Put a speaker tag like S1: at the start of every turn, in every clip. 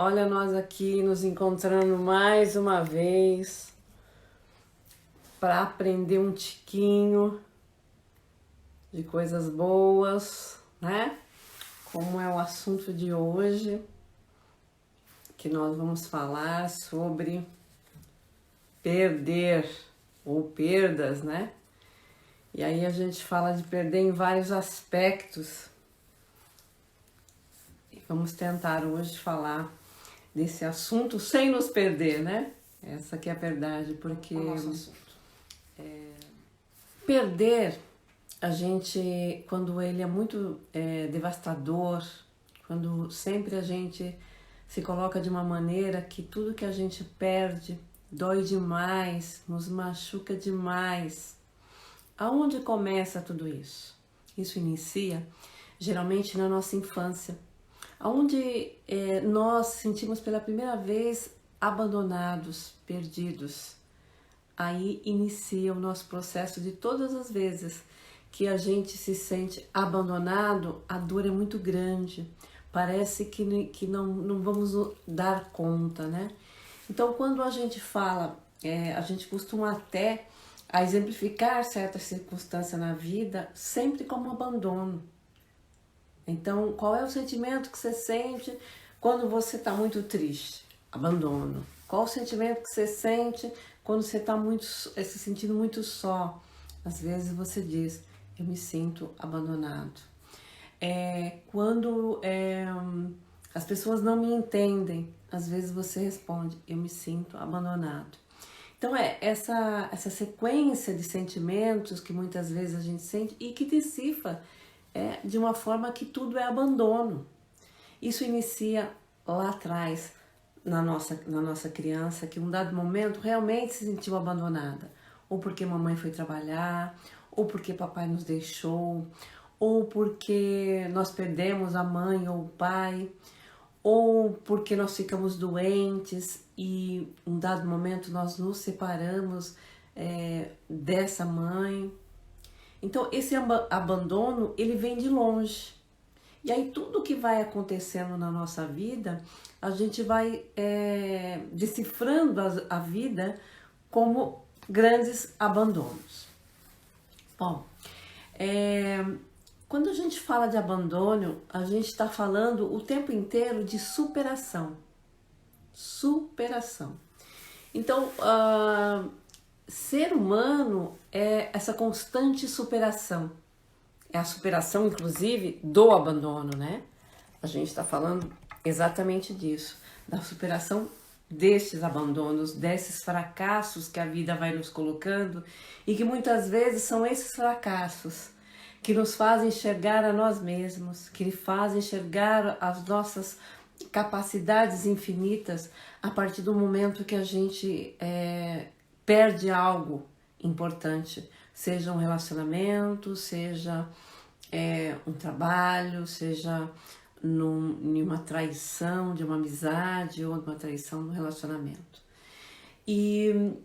S1: Olha nós aqui nos encontrando mais uma vez para aprender um tiquinho de coisas boas, né? Como é o assunto de hoje, que nós vamos falar sobre perder ou perdas, né? E aí a gente fala de perder em vários aspectos. E vamos tentar hoje falar desse assunto sem nos perder, né? Essa que é a verdade, porque
S2: O nosso assunto.
S1: perder, a gente, quando ele é muito devastador, quando sempre a gente se coloca de uma maneira que tudo que a gente perde dói demais, nos machuca demais. Aonde começa tudo isso? Isso inicia geralmente na nossa infância, onde nós sentimos pela primeira vez abandonados, perdidos. Aí inicia o nosso processo de todas as vezes que a gente se sente abandonado, a dor é muito grande, parece que não vamos dar conta, né? Então, quando a gente fala, a gente costuma até a exemplificar certas circunstâncias na vida sempre como abandono. Então, qual é o sentimento que você sente quando você está muito triste? Abandono. Qual o sentimento que você sente quando você está se sentindo muito só? Às vezes você diz, eu me sinto abandonado. Quando as pessoas não me entendem, às vezes você responde, eu me sinto abandonado. Então essa sequência de sentimentos que muitas vezes a gente sente e que decifra de uma forma que tudo é abandono. Isso inicia lá atrás, na nossa criança, que em um dado momento realmente se sentiu abandonada. Ou porque mamãe foi trabalhar, ou porque papai nos deixou, ou porque nós perdemos a mãe ou o pai, ou porque nós ficamos doentes e em um dado momento nós nos separamos dessa mãe. Então esse abandono ele vem de longe. E aí tudo que vai acontecendo na nossa vida, a gente vai decifrando a vida como grandes abandonos. Bom, quando a gente fala de abandono, a gente está falando o tempo inteiro de superação. Superação. Então, ser humano é essa constante superação. É a superação, inclusive, do abandono, né? A gente está falando exatamente disso, da superação destes abandonos, desses fracassos que a vida vai nos colocando e que muitas vezes são esses fracassos que nos fazem enxergar a nós mesmos, que fazem enxergar as nossas capacidades infinitas a partir do momento que a gente perde algo importante, seja um relacionamento, seja um trabalho, seja em uma traição de uma amizade ou uma traição no relacionamento. E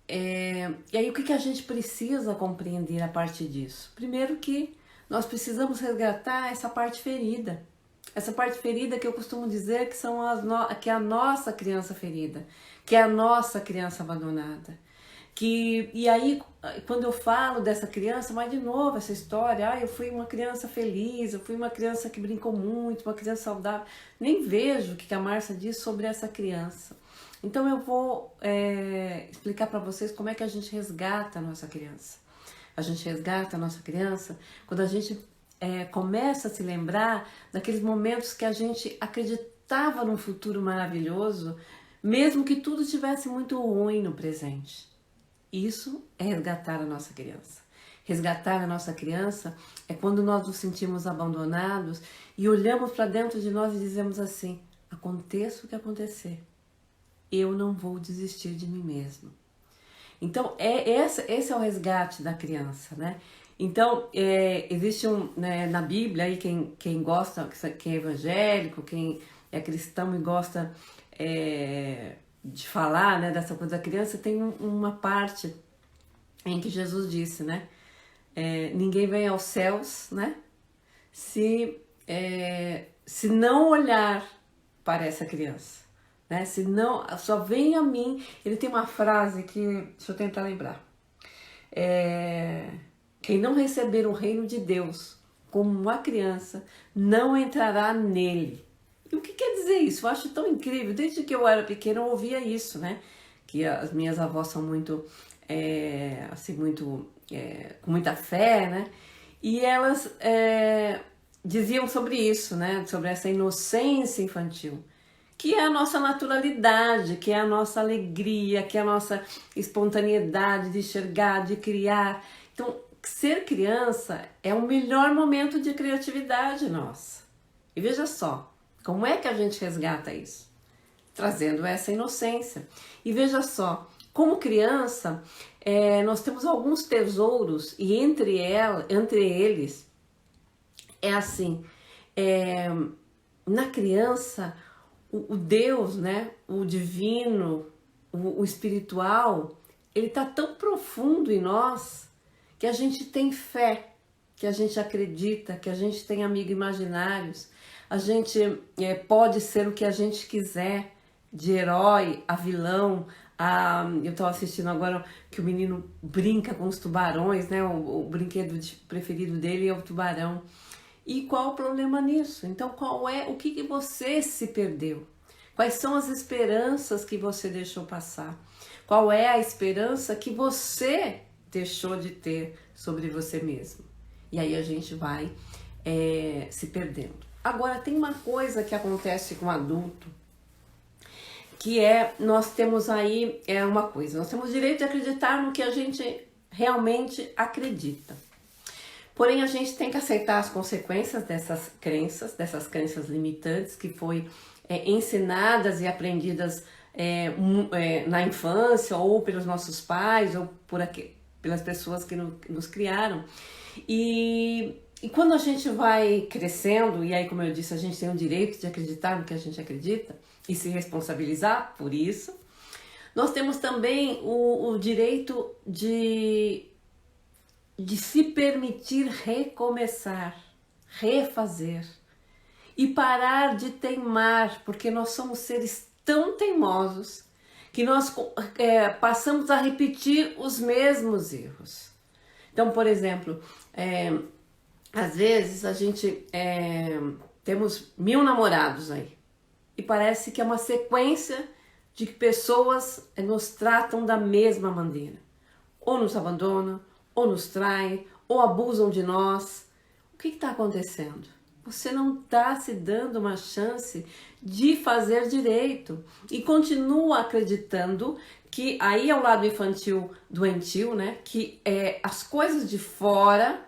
S1: aí o que a gente precisa compreender a partir disso? Primeiro que nós precisamos resgatar essa parte ferida. Essa parte ferida que eu costumo dizer que é a nossa criança ferida, que é a nossa criança abandonada. E aí, quando eu falo dessa criança, mas de novo essa história, eu fui uma criança feliz, eu fui uma criança que brincou muito, uma criança saudável. Nem vejo o que a Márcia diz sobre essa criança. Então eu vou explicar para vocês como é que a gente resgata a nossa criança. A gente resgata a nossa criança quando a gente começa a se lembrar daqueles momentos que a gente acreditava num futuro maravilhoso, mesmo que tudo estivesse muito ruim no presente. Isso é resgatar a nossa criança. Resgatar a nossa criança é quando nós nos sentimos abandonados e olhamos para dentro de nós e dizemos assim, aconteça o que acontecer, eu não vou desistir de mim mesmo. Então, esse é o resgate da criança, né? Então, existe na Bíblia, aí quem gosta, quem é evangélico, quem é cristão e gosta de falar, né, dessa coisa da criança, tem uma parte em que Jesus disse, né? Ninguém vem aos céus, né? Se não olhar para essa criança, né? Se não, só vem a mim. Ele tem uma frase que, deixa eu tentar lembrar. Quem não receber o reino de Deus como uma criança, não entrará nele. E o que quer dizer isso? Eu acho tão incrível. Desde que eu era pequena, eu ouvia isso, né? Que as minhas avós são muito, com muita fé, né? E elas diziam sobre isso, né? Sobre essa inocência infantil, que é a nossa naturalidade, que é a nossa alegria, que é a nossa espontaneidade de enxergar, de criar. Então, ser criança é o melhor momento de criatividade nossa. E veja só, como é que a gente resgata isso? Trazendo essa inocência. E veja só, como criança, nós temos alguns tesouros e entre eles, é assim, na criança, o Deus, né, o divino, o espiritual, ele está tão profundo em nós que a gente tem fé, que a gente acredita, que a gente tem amigos imaginários, a gente pode ser o que a gente quiser, de herói a vilão. Eu estava assistindo agora que o menino brinca com os tubarões, né? O brinquedo preferido dele é o tubarão. E qual o problema nisso? Então, o que você se perdeu? Quais são as esperanças que você deixou passar? Qual é a esperança que você deixou de ter sobre você mesmo? E aí a gente vai se perdendo. Agora, tem uma coisa que acontece com o adulto, que nós temos aí nós temos o direito de acreditar no que a gente realmente acredita. Porém, a gente tem que aceitar as consequências dessas crenças limitantes que foi ensinadas e aprendidas na infância, ou pelos nossos pais, ou pelas pessoas que nos criaram. E quando a gente vai crescendo, e aí, como eu disse, a gente tem o direito de acreditar no que a gente acredita e se responsabilizar por isso, nós temos também o direito de se permitir recomeçar, refazer e parar de teimar, porque nós somos seres tão teimosos que nós passamos a repetir os mesmos erros. Então, por exemplo, às vezes a gente temos 1000 namorados aí e parece que é uma sequência de que pessoas nos tratam da mesma maneira, ou nos abandonam, ou nos traem, ou abusam de nós. O que está acontecendo? Você não está se dando uma chance de fazer direito e continua acreditando que aí é o lado infantil doentio, né? Que é as coisas de fora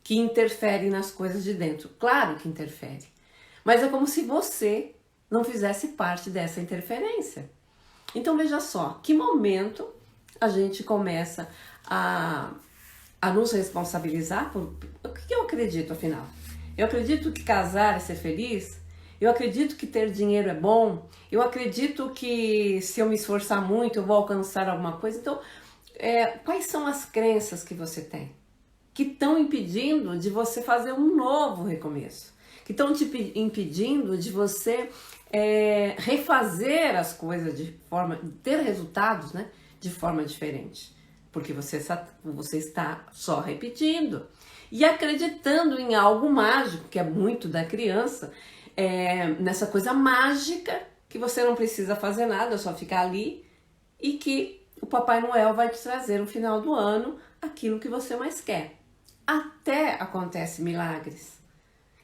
S1: que interferem nas coisas de dentro. Claro que interfere, mas é como se você não fizesse parte dessa interferência. Então veja só, que momento a gente começa a nos responsabilizar por o que eu acredito, afinal. Eu acredito que casar é ser feliz, eu acredito que ter dinheiro é bom, eu acredito que se eu me esforçar muito eu vou alcançar alguma coisa. Então, quais são as crenças que você tem que estão impedindo de você fazer um novo recomeço? Que estão te impedindo de você refazer as coisas de forma, ter resultados, né, de forma diferente? Porque você está só repetindo e acreditando em algo mágico, que é muito da criança, nessa coisa mágica que você não precisa fazer nada, é só ficar ali e que o Papai Noel vai te trazer no final do ano aquilo que você mais quer. Até acontece milagres.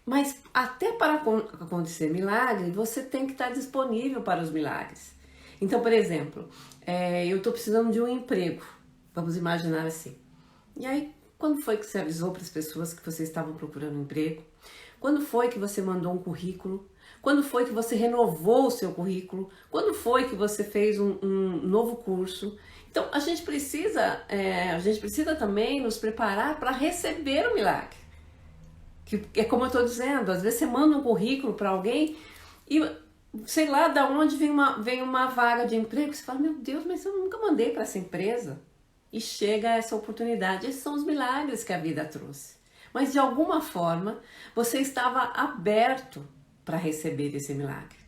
S1: Mas até para acontecer milagre, você tem que estar disponível para os milagres. Então, por exemplo, eu estou precisando de um emprego. Vamos imaginar assim. E aí, quando foi que você avisou para as pessoas que você estava procurando um emprego? Quando foi que você mandou um currículo? Quando foi que você renovou o seu currículo? Quando foi que você fez um novo curso? Então, a gente precisa também nos preparar para receber o milagre. Que é como eu estou dizendo, às vezes você manda um currículo para alguém e sei lá de onde vem uma vaga de emprego, você fala, meu Deus, mas eu nunca mandei para essa empresa. E chega essa oportunidade. Esses são os milagres que a vida trouxe. Mas de alguma forma, você estava aberto para receber esse milagre.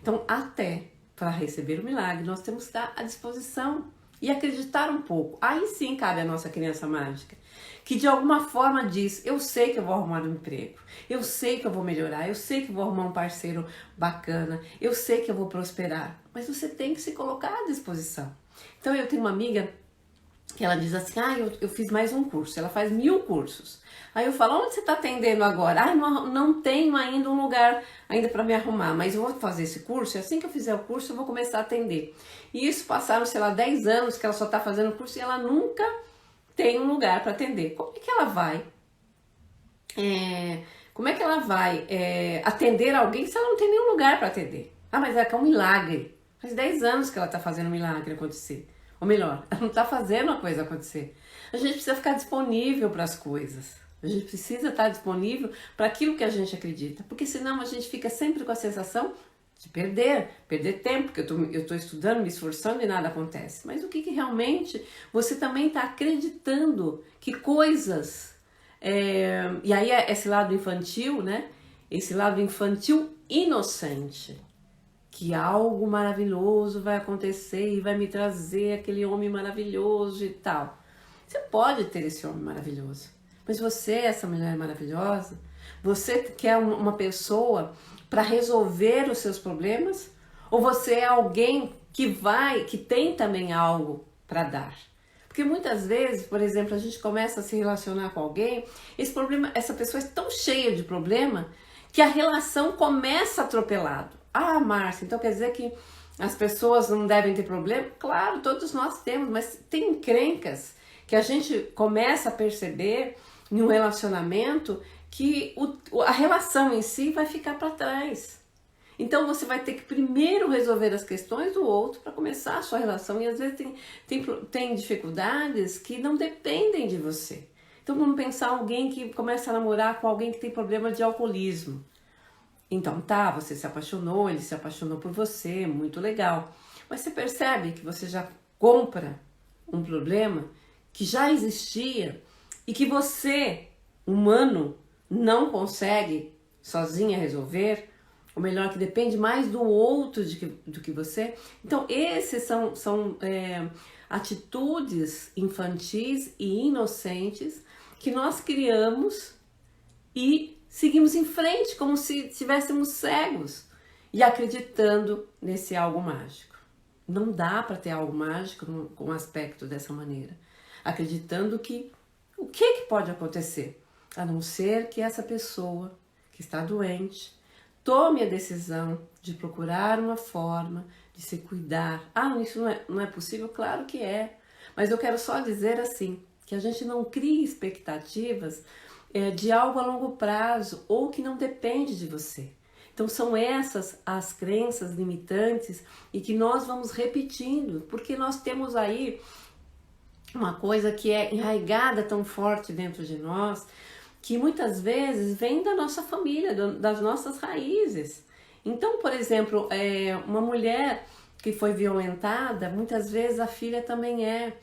S1: Então, até para receber o milagre, nós temos que estar à disposição e acreditar um pouco. Aí sim cabe a nossa criança mágica, que de alguma forma diz, eu sei que eu vou arrumar um emprego, eu sei que eu vou melhorar, eu sei que vou arrumar um parceiro bacana, eu sei que eu vou prosperar, mas você tem que se colocar à disposição. Então eu tenho uma amiga que ela diz assim, eu fiz mais um curso, ela faz 1000 cursos. Aí eu falo, onde você está atendendo agora? Não tenho ainda um lugar ainda para me arrumar, mas eu vou fazer esse curso, e assim que eu fizer o curso eu vou começar a atender. E isso passaram, sei lá, 10 anos que ela só está fazendo o curso e ela nunca tem um lugar para atender. Como é que ela vai? Atender alguém se ela não tem nenhum lugar para atender? Ah, mas é que é um milagre. Faz 10 anos que ela está fazendo um milagre acontecer. Ou melhor, ela não está fazendo a coisa acontecer. A gente precisa ficar disponível para as coisas. A gente precisa estar disponível para aquilo que a gente acredita. Porque senão a gente fica sempre com a sensação de perder tempo, porque eu estou estudando, me esforçando e nada acontece. Mas o que realmente você também está acreditando que coisas... e aí é esse lado infantil, né? Esse lado infantil inocente. Que algo maravilhoso vai acontecer e vai me trazer aquele homem maravilhoso e tal. Você pode ter esse homem maravilhoso, mas você é essa mulher maravilhosa? Você quer uma pessoa para resolver os seus problemas? Ou você é alguém que tem também algo para dar? Porque muitas vezes, por exemplo, a gente começa a se relacionar com alguém, essa pessoa é tão cheia de problema que a relação começa atropelado. Ah, Márcia, então quer dizer que as pessoas não devem ter problema? Claro, todos nós temos, mas tem encrencas que a gente começa a perceber em um relacionamento que a relação em si vai ficar para trás. Então você vai ter que primeiro resolver as questões do outro para começar a sua relação. E às vezes tem dificuldades que não dependem de você. Então vamos pensar alguém que começa a namorar com alguém que tem problema de alcoolismo. Então tá, você se apaixonou, ele se apaixonou por você, muito legal. Mas você percebe que você já compra um problema que já existia e que você, humano, não consegue sozinha resolver, ou melhor, que depende mais do outro do que você. Então esses são atitudes infantis e inocentes que nós criamos e seguimos em frente como se estivéssemos cegos e acreditando nesse algo mágico. Não dá para ter algo mágico com um aspecto dessa maneira. Acreditando que o que pode acontecer? A não ser que essa pessoa que está doente tome a decisão de procurar uma forma de se cuidar. Ah, isso não é possível? Claro que é. Mas eu quero só dizer assim, que a gente não crie expectativas de algo a longo prazo ou que não depende de você. Então são essas as crenças limitantes e que nós vamos repetindo, porque nós temos aí uma coisa que é enraizada tão forte dentro de nós, que muitas vezes vem da nossa família, das nossas raízes. Então, por exemplo, uma mulher que foi violentada, muitas vezes a filha também é.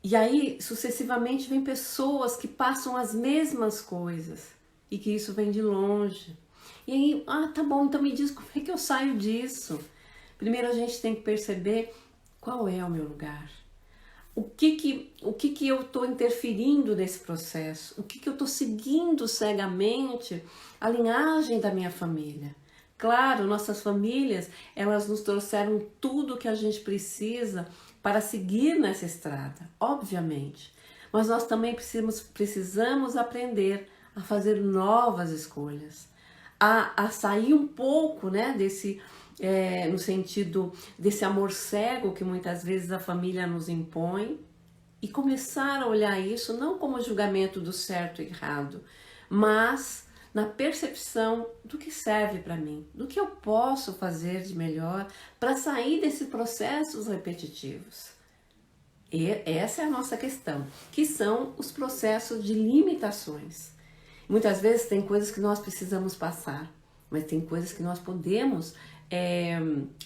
S1: E aí, sucessivamente, vem pessoas que passam as mesmas coisas e que isso vem de longe. E aí, tá bom, então me diz como é que eu saio disso? Primeiro a gente tem que perceber qual é o meu lugar. O que eu estou interferindo nesse processo? O que eu estou seguindo cegamente a linhagem da minha família? Claro, nossas famílias, elas nos trouxeram tudo que a gente precisa para seguir nessa estrada, obviamente. Mas nós também precisamos aprender a fazer novas escolhas, a sair um pouco, né, no sentido desse amor cego que muitas vezes a família nos impõe e começar a olhar isso não como julgamento do certo e errado, mas na percepção do que serve para mim, do que eu posso fazer de melhor para sair desses processos repetitivos. E essa é a nossa questão, que são os processos de limitações. Muitas vezes tem coisas que nós precisamos passar, mas tem coisas que nós podemos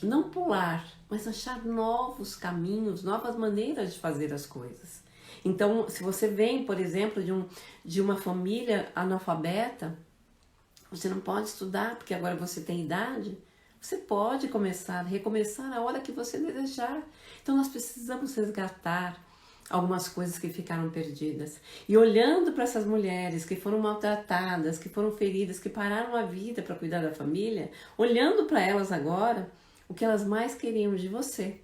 S1: não pular, mas achar novos caminhos, novas maneiras de fazer as coisas. Então, se você vem, por exemplo, de uma família analfabeta, você não pode estudar porque agora você tem idade. Você pode começar, recomeçar a hora que você desejar. Então nós precisamos resgatar algumas coisas que ficaram perdidas. E olhando para essas mulheres que foram maltratadas, que foram feridas, que pararam a vida para cuidar da família, olhando para elas agora, o que elas mais queriam de você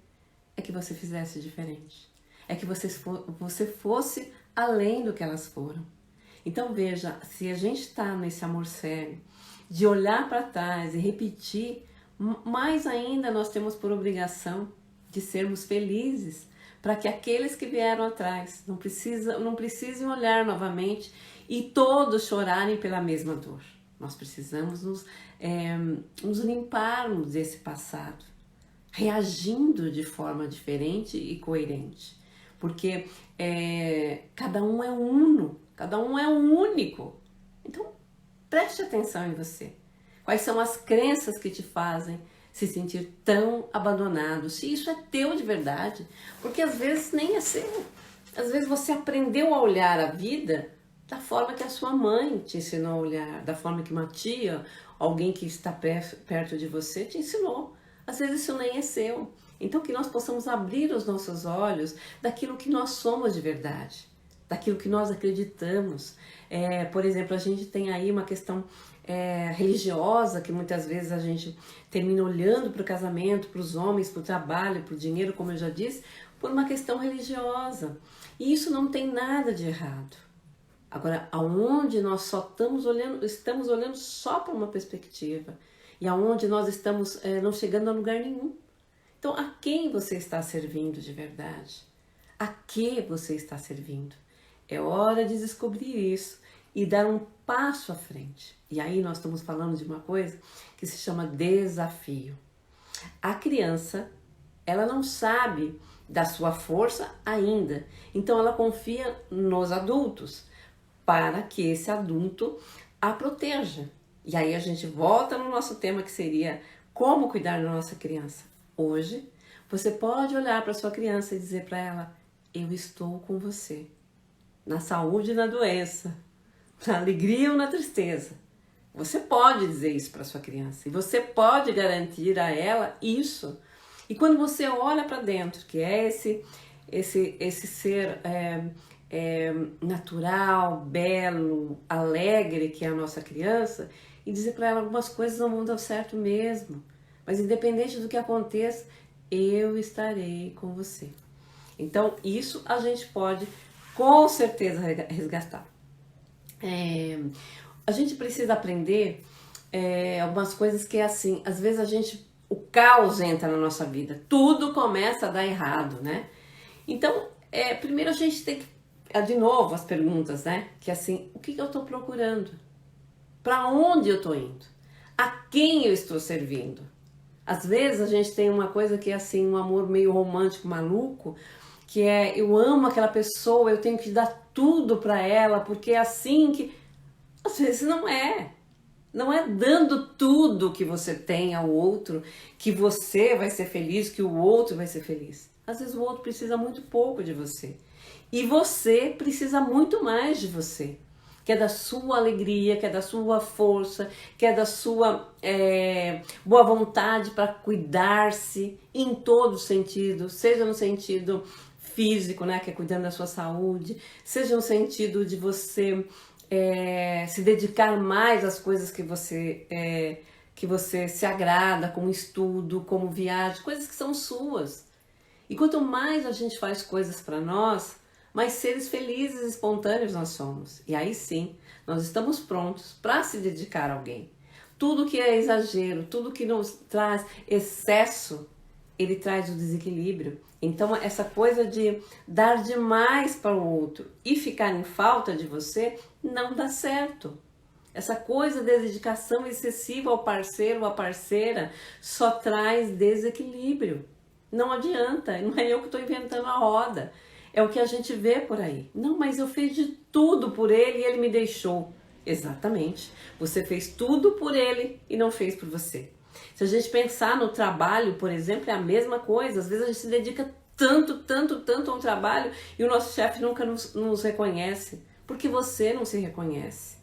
S1: é que você fizesse diferente. É que você fosse além do que elas foram. Então veja, se a gente está nesse amor cego, de olhar para trás e repetir, mais ainda nós temos por obrigação de sermos felizes, para que aqueles que vieram atrás não precisem olhar novamente e todos chorarem pela mesma dor. Nós precisamos nos limparmos desse passado, reagindo de forma diferente e coerente. Porque cada um é uno, cada um é único. Então, preste atenção em você. Quais são as crenças que te fazem se sentir tão abandonado? Se isso é teu de verdade, porque às vezes nem é seu. Às vezes você aprendeu a olhar a vida da forma que a sua mãe te ensinou a olhar, da forma que uma tia, alguém que está perto de você te ensinou. Às vezes isso nem é seu. Então que nós possamos abrir os nossos olhos daquilo que nós somos de verdade, daquilo que nós acreditamos. Por exemplo, a gente tem aí uma questão religiosa, que muitas vezes a gente termina olhando para o casamento, para os homens, para o trabalho, para o dinheiro, como eu já disse, por uma questão religiosa. E isso não tem nada de errado. Agora, aonde nós só estamos olhando só para uma perspectiva, e aonde nós estamos não chegando a lugar nenhum. Então, a quem você está servindo de verdade? A que você está servindo? É hora de descobrir isso e dar um passo à frente. E aí nós estamos falando de uma coisa que se chama desafio. A criança, ela não sabe da sua força ainda, então ela confia nos adultos para que esse adulto a proteja. E aí a gente volta no nosso tema, que seria como cuidar da nossa criança. Hoje, você pode olhar para sua criança e dizer para ela: eu estou com você, na saúde e na doença, na alegria ou na tristeza. Você pode dizer isso para sua criança e você pode garantir a ela isso. E quando você olha para dentro, que é esse ser natural, belo, alegre, que é a nossa criança, e dizer para ela: algumas coisas não vão dar certo mesmo, mas independente do que aconteça, eu estarei com você. Então, isso a gente pode com certeza resgatar. A gente precisa aprender algumas coisas que é assim, às vezes o caos entra na nossa vida, tudo começa a dar errado, né? Então, primeiro a gente tem que, de novo, as perguntas, né? Que é assim, o que eu estou procurando? Para onde eu estou indo? A quem eu estou servindo? Às vezes a gente tem uma coisa que é assim, um amor meio romântico, maluco, que é: eu amo aquela pessoa, eu tenho que dar tudo para ela, porque é assim que... Às vezes não é. Não é dando tudo que você tem ao outro que você vai ser feliz, que o outro vai ser feliz. Às vezes o outro precisa muito pouco de você. E você precisa muito mais de você. Que é da sua alegria, que é da sua força, que é da sua boa vontade para cuidar-se em todo sentido, seja no sentido físico, né, que é cuidando da sua saúde, seja no sentido de você se dedicar mais às coisas que você se agrada, como estudo, como viagem, coisas que são suas. E quanto mais a gente faz coisas para nós, mais seres felizes e espontâneos nós somos. E aí sim, nós estamos prontos para se dedicar a alguém. Tudo que é exagero, tudo que nos traz excesso, ele traz o desequilíbrio. Então essa coisa de dar demais para o outro e ficar em falta de você não dá certo. Essa coisa de dedicação excessiva ao parceiro ou à parceira só traz desequilíbrio. Não adianta, não é eu que estou inventando a roda. É o que a gente vê por aí. Não, mas eu fiz de tudo por ele e ele me deixou. Exatamente. Você fez tudo por ele e não fez por você. Se a gente pensar no trabalho, por exemplo, é a mesma coisa. Às vezes a gente se dedica tanto ao trabalho e o nosso chefe nunca nos reconhece. Porque você não se reconhece.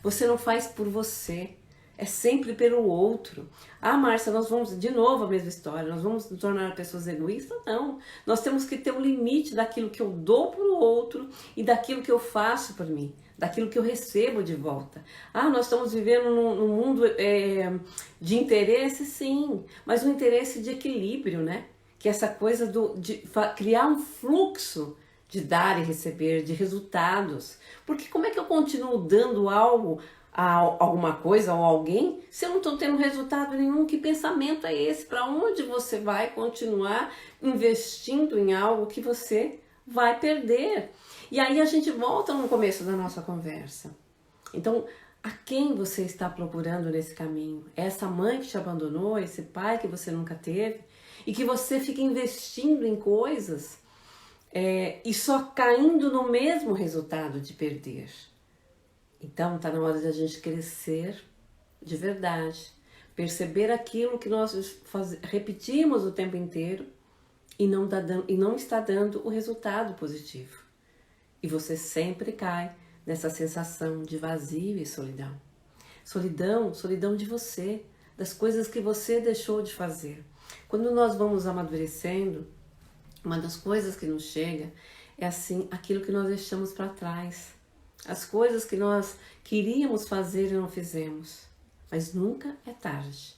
S1: Você não faz por você. é sempre pelo outro. Ah, Márcia, nós vamos, de novo a mesma história, nós vamos nos tornar pessoas egoístas? Não. Nós temos que ter um limite daquilo que eu dou para o outro e daquilo que eu faço por mim, daquilo que eu recebo de volta. Ah, nós estamos vivendo num mundo de interesse, sim, mas um interesse de equilíbrio, né? Que é essa coisa de criar um fluxo de dar e receber, de resultados. Porque como é que eu continuo dando algo a alguma coisa ou alguém se eu não estou tendo resultado nenhum? Que pensamento é esse? Para onde você vai continuar investindo em algo que você vai perder? E aí a gente volta no começo da nossa conversa. Então, a quem você está procurando nesse caminho? É essa mãe que te abandonou, esse pai que você nunca teve e que você fica investindo em coisas e só caindo no mesmo resultado de perder. Então, está na hora de a gente crescer de verdade, perceber aquilo que nós repetimos o tempo inteiro e não está dando o resultado positivo. E você sempre cai nessa sensação de vazio e solidão. Solidão de você, das coisas que você deixou de fazer. Quando nós vamos amadurecendo, uma das coisas que nos chega é assim, aquilo que nós deixamos para trás. As coisas que nós queríamos fazer e não fizemos. Mas nunca é tarde.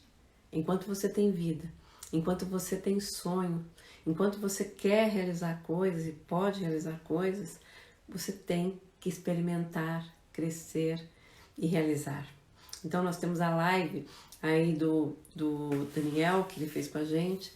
S1: Enquanto você tem vida, enquanto você tem sonho, enquanto você quer realizar coisas e pode realizar coisas, você tem que experimentar, crescer e realizar. Então nós temos a live aí do Daniel, que ele fez com a gente,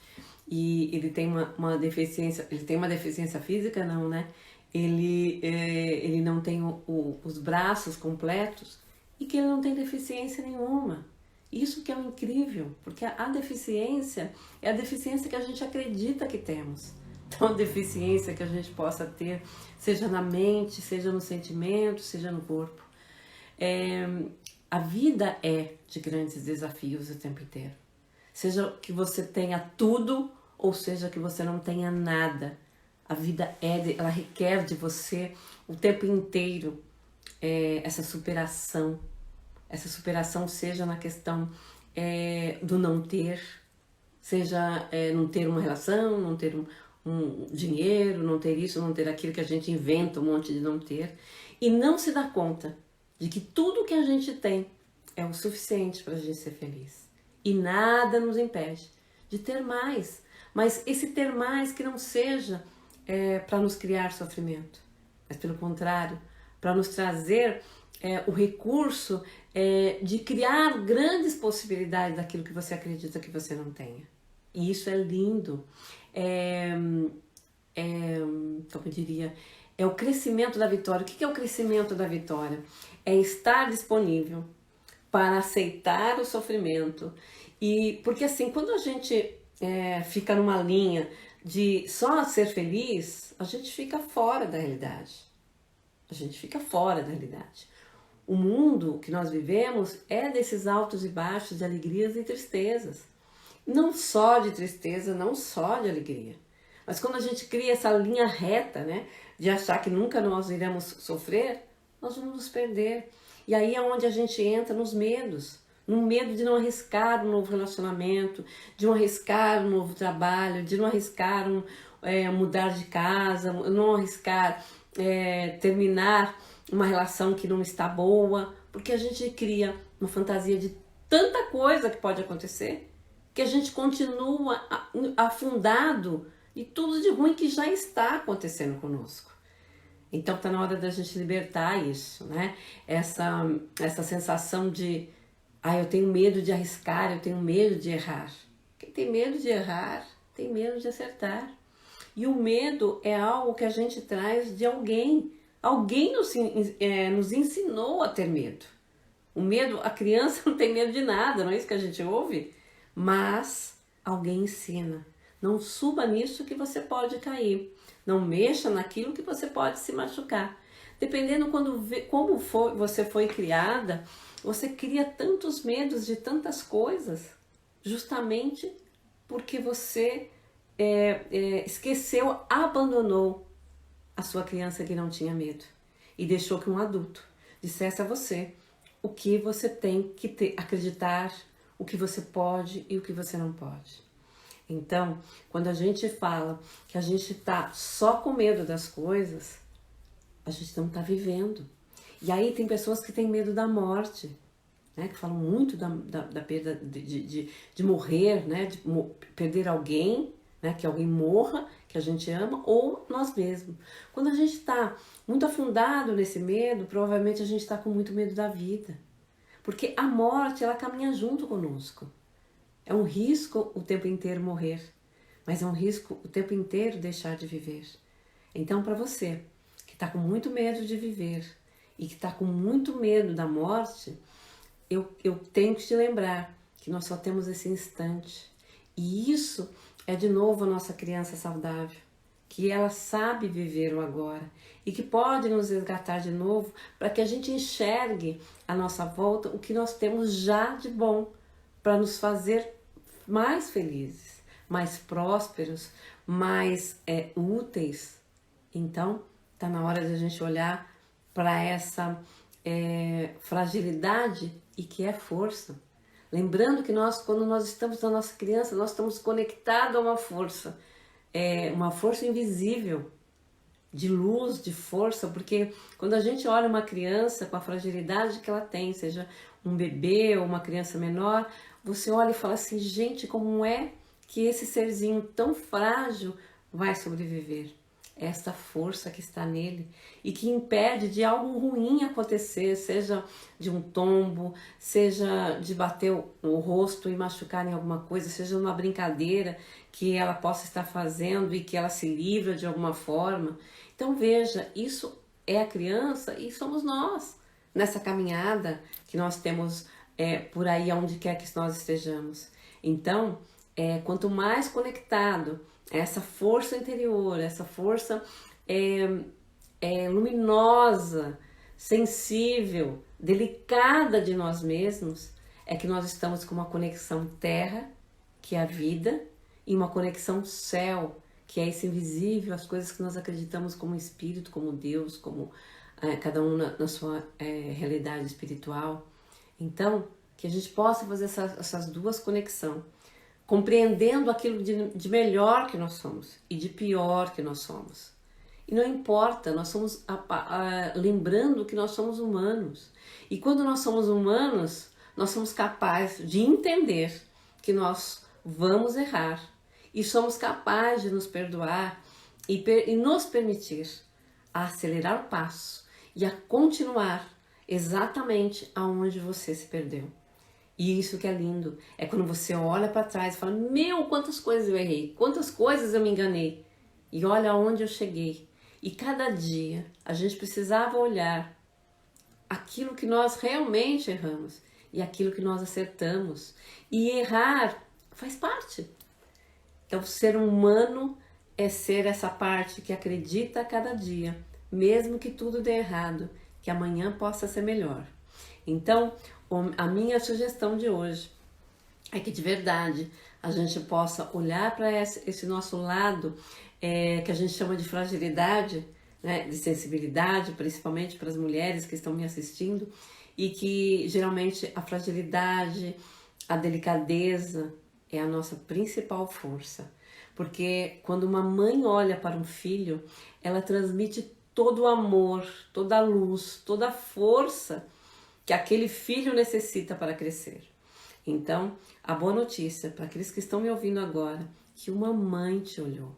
S1: e ele tem uma deficiência, ele tem uma deficiência física, não, né? Ele não tem os braços completos e que ele não tem deficiência nenhuma. Isso que é o incrível, porque a deficiência é a deficiência que a gente acredita que temos. Então, a deficiência que a gente possa ter, seja na mente, seja no sentimento, seja no corpo. A vida é de grandes desafios o tempo inteiro. Seja que você tenha tudo ou seja que você não tenha nada. A vida ela requer de você o tempo inteiro essa superação. Essa superação seja na questão do não ter, seja não ter uma relação, não ter um dinheiro, não ter isso, não ter aquilo que a gente inventa um monte de não ter. E não se dá conta de que tudo que a gente tem é o suficiente para a gente ser feliz. E nada nos impede de ter mais. Mas esse ter mais que não seja para nos criar sofrimento, mas pelo contrário, para nos trazer o recurso de criar grandes possibilidades daquilo que você acredita que você não tenha. E isso é lindo. Como eu diria, é o crescimento da vitória. O que é o crescimento da vitória? É estar disponível para aceitar o sofrimento. E porque assim, quando a gente fica numa linha de só ser feliz, a gente fica fora da realidade. A gente fica fora da realidade. O mundo que nós vivemos é desses altos e baixos, de alegrias e tristezas. Não só de tristeza, não só de alegria. Mas quando a gente cria essa linha reta, né, de achar que nunca nós iremos sofrer, nós vamos nos perder. E aí é onde a gente entra nos medos. No medo de não arriscar um novo relacionamento, de não arriscar um novo trabalho, de não arriscar mudar de casa, não arriscar terminar uma relação que não está boa, porque a gente cria uma fantasia de tanta coisa que pode acontecer, que a gente continua afundado em tudo de ruim que já está acontecendo conosco. Então está na hora da gente libertar isso, né? Essa sensação de eu tenho medo de arriscar, eu tenho medo de errar. Quem tem medo de errar, tem medo de acertar. E o medo é algo que a gente traz de alguém. Alguém nos ensinou a ter medo. O medo, a criança não tem medo de nada, não é isso que a gente ouve? Mas alguém ensina. Não suba nisso que você pode cair. Não mexa naquilo que você pode se machucar. Dependendo como você foi criada, você cria tantos medos de tantas coisas, justamente porque você esqueceu, abandonou a sua criança que não tinha medo e deixou que um adulto dissesse a você o que você tem que acreditar, o que você pode e o que você não pode. Então, quando a gente fala que a gente está só com medo das coisas, a gente não está vivendo. E aí tem pessoas que têm medo da morte, né? Que falam muito da perda de morrer, né? De perder alguém, né? Que alguém morra, que a gente ama, ou nós mesmos. Quando a gente está muito afundado nesse medo, provavelmente a gente está com muito medo da vida. Porque a morte, ela caminha junto conosco. É um risco o tempo inteiro morrer, mas é um risco o tempo inteiro deixar de viver. Então, para você que está com muito medo de viver e que está com muito medo da morte, eu tenho que te lembrar que nós só temos esse instante. E isso é de novo a nossa criança saudável, que ela sabe viver o agora e que pode nos resgatar de novo para que a gente enxergue à nossa volta o que nós temos já de bom para nos fazer mais felizes, mais prósperos, mais úteis. Então, está na hora de a gente olhar para essa fragilidade e que é força. Lembrando que nós, quando nós estamos na nossa criança, nós estamos conectados a uma força invisível, de luz, de força, porque quando a gente olha uma criança com a fragilidade que ela tem, seja um bebê ou uma criança menor, você olha e fala assim, gente, como é que esse serzinho tão frágil vai sobreviver? Esta força que está nele e que impede de algo ruim acontecer, seja de um tombo, seja de bater o rosto e machucar em alguma coisa, seja uma brincadeira que ela possa estar fazendo e que ela se livra de alguma forma. Então veja, isso é a criança e somos nós nessa caminhada que nós temos por aí aonde quer que nós estejamos. Então, quanto mais conectado essa força interior, essa força luminosa, sensível, delicada de nós mesmos, é que nós estamos com uma conexão terra, que é a vida, e uma conexão céu, que é esse invisível, as coisas que nós acreditamos como espírito, como Deus, como cada um na sua realidade espiritual. Então, que a gente possa fazer essas duas conexões, compreendendo aquilo de melhor que nós somos e de pior que nós somos. E não importa, nós somos lembrando que nós somos humanos. E quando nós somos humanos, nós somos capazes de entender que nós vamos errar e somos capazes de nos perdoar e nos permitir a acelerar o passo e a continuar exatamente aonde você se perdeu. E isso que é lindo, é quando você olha para trás e fala, meu, quantas coisas eu errei, quantas coisas eu me enganei. E olha aonde eu cheguei. E cada dia a gente precisava olhar aquilo que nós realmente erramos e aquilo que nós acertamos. E errar faz parte. Então, ser humano é ser essa parte que acredita a cada dia, mesmo que tudo dê errado, que amanhã possa ser melhor. Então, a minha sugestão de hoje é que de verdade a gente possa olhar para esse nosso lado que a gente chama de fragilidade, né, de sensibilidade, principalmente para as mulheres que estão me assistindo, e que geralmente a fragilidade, a delicadeza é a nossa principal força. Porque quando uma mãe olha para um filho, ela transmite todo o amor, toda a luz, toda a força que aquele filho necessita para crescer. Então, a boa notícia para aqueles que estão me ouvindo agora, que uma mãe te olhou,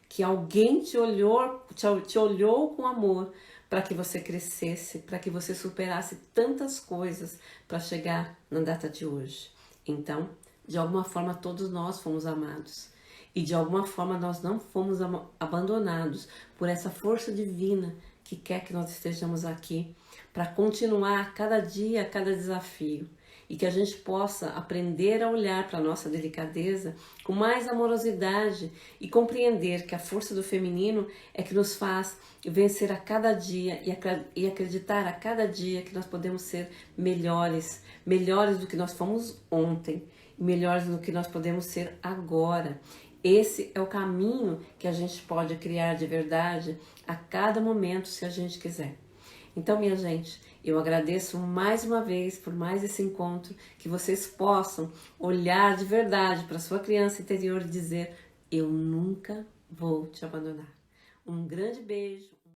S1: que alguém te olhou com amor para que você crescesse, para que você superasse tantas coisas para chegar na data de hoje. Então, de alguma forma todos nós fomos amados e de alguma forma nós não fomos abandonados por essa força divina que quer que nós estejamos aqui para continuar cada dia, cada desafio, e que a gente possa aprender a olhar para a nossa delicadeza com mais amorosidade e compreender que a força do feminino é que nos faz vencer a cada dia e acreditar a cada dia que nós podemos ser melhores, melhores do que nós fomos ontem, melhores do que nós podemos ser agora. Esse é o caminho que a gente pode criar de verdade a cada momento, se a gente quiser. Então, minha gente, eu agradeço mais uma vez por mais esse encontro, que vocês possam olhar de verdade para sua criança interior e dizer: eu nunca vou te abandonar. Um grande beijo.